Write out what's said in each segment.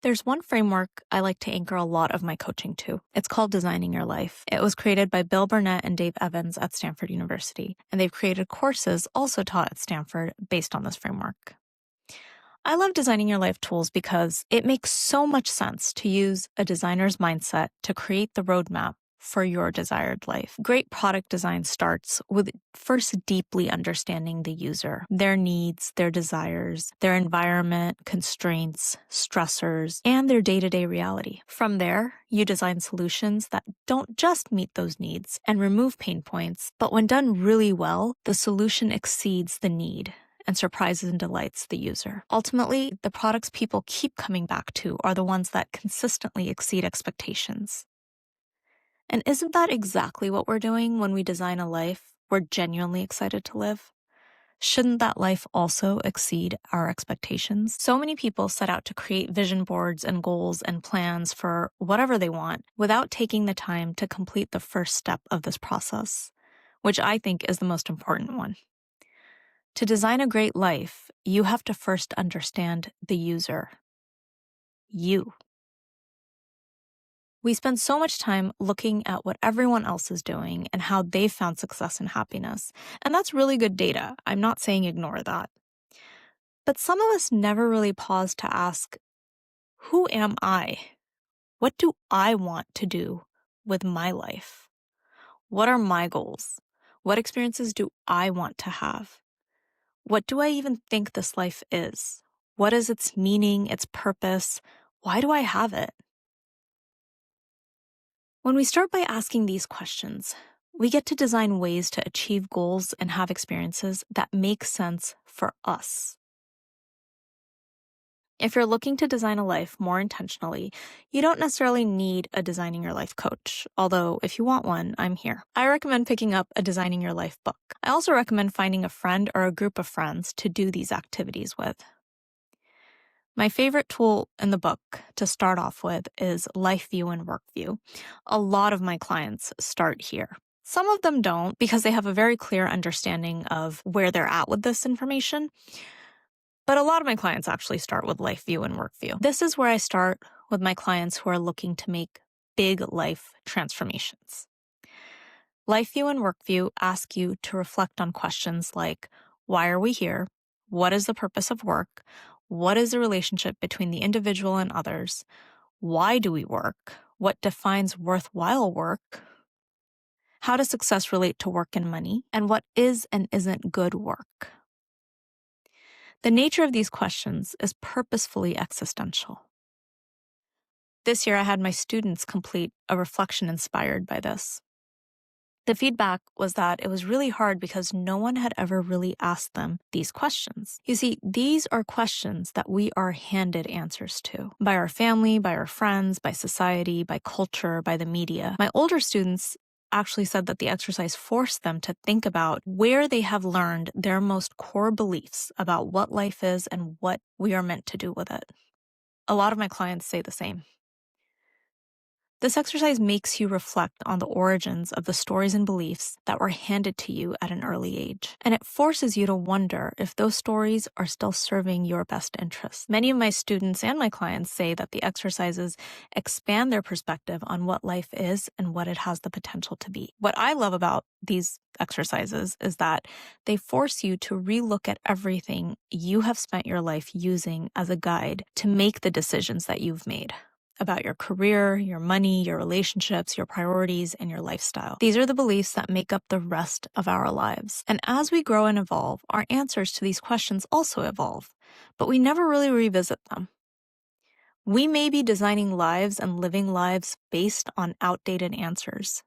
There's one framework I like to anchor a lot of my coaching to. It's called Designing Your Life. It was created by Bill Burnett and Dave Evans at Stanford University, and they've created courses also taught at Stanford based on this framework. I love Designing Your Life tools because it makes so much sense to use a designer's mindset to create the roadmap for your desired life. Great product design starts with first deeply understanding the user, their needs, their desires, their environment, constraints, stressors, and their day-to-day reality. From there, you design solutions that don't just meet those needs and remove pain points, but when done really well, the solution exceeds the need and surprises and delights the user. Ultimately, the products people keep coming back to are the ones that consistently exceed expectations. And isn't that exactly what we're doing when we design a life we're genuinely excited to live? Shouldn't that life also exceed our expectations? So many people set out to create vision boards and goals and plans for whatever they want without taking the time to complete the first step of this process, which I think is the most important one. To design a great life, you have to first understand the user, you. We spend so much time looking at what everyone else is doing and how they've found success and happiness. And that's really good data. I'm not saying ignore that. But some of us never really pause to ask, who am I? What do I want to do with my life? What are my goals? What experiences do I want to have? What do I even think this life is? What is its meaning, its purpose? Why do I have it? When we start by asking these questions, we get to design ways to achieve goals and have experiences that make sense for us. If you're looking to design a life more intentionally, you don't necessarily need a Designing Your Life coach, although if you want one, I'm here. I recommend picking up a Designing Your Life book. I also recommend finding a friend or a group of friends to do these activities with. My favorite tool in the book to start off with is Life View and Work View. A lot of my clients start here. Some of them don't because they have a very clear understanding of where they're at with this information. But a lot of my clients actually start with Life View and Work View. This is where I start with my clients who are looking to make big life transformations. Life View and Work View ask you to reflect on questions like, why are we here? What is the purpose of work? What is the relationship between the individual and others? Why do we work? What defines worthwhile work? How does success relate to work and money? And what is and isn't good work? The nature of these questions is purposefully existential. This year, I had my students complete a reflection inspired by this. The feedback was that it was really hard because no one had ever really asked them these questions. You see, these are questions that we are handed answers to by our family, by our friends, by society, by culture, by the media. My older students actually said that the exercise forced them to think about where they have learned their most core beliefs about what life is and what we are meant to do with it. A lot of my clients say the same. This exercise makes you reflect on the origins of the stories and beliefs that were handed to you at an early age. And it forces you to wonder if those stories are still serving your best interests. Many of my students and my clients say that the exercises expand their perspective on what life is and what it has the potential to be. What I love about these exercises is that they force you to relook at everything you have spent your life using as a guide to make the decisions that you've made about your career, your money, your relationships, your priorities, and your lifestyle. These are the beliefs that make up the rest of our lives. And as we grow and evolve, our answers to these questions also evolve, but we never really revisit them. We may be designing lives and living lives based on outdated answers.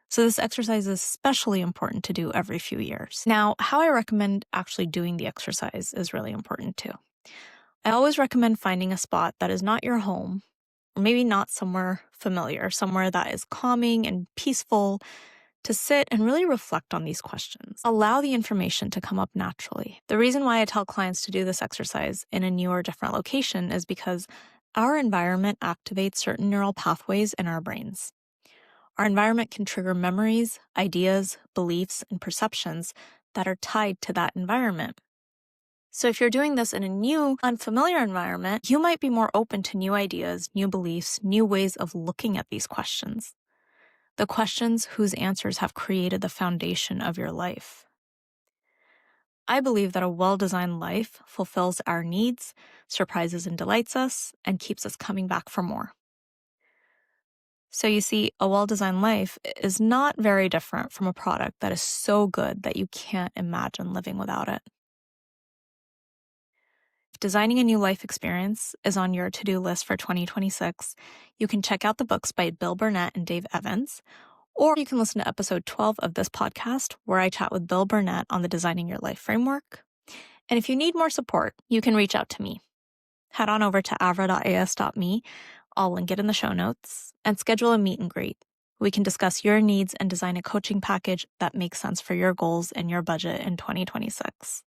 So this exercise is especially important to do every few years. Now, how I recommend actually doing the exercise is really important too. I always recommend finding a spot that is not your home, or maybe not somewhere familiar, somewhere that is calming and peaceful, to sit and really reflect on these questions. Allow the information to come up naturally. The reason why I tell clients to do this exercise in a new or different location is because our environment activates certain neural pathways in our brains. Our environment can trigger memories, ideas, beliefs, and perceptions that are tied to that environment. So if you're doing this in a new, unfamiliar environment, you might be more open to new ideas, new beliefs, new ways of looking at these questions. The questions whose answers have created the foundation of your life. I believe that a well-designed life fulfills our needs, surprises and delights us, and keeps us coming back for more. So you see, a well-designed life is not very different from a product that is so good that you can't imagine living without it. If designing a new life experience is on your to-do list for 2026, you can check out the books by Bill Burnett and Dave Evans, or you can listen to episode 12 of this podcast, where I chat with Bill Burnett on the Designing Your Life framework. And if you need more support, you can reach out to me. Head on over to avra.as.me, I'll link it in the show notes, and schedule a meet and greet. We can discuss your needs and design a coaching package that makes sense for your goals and your budget in 2026.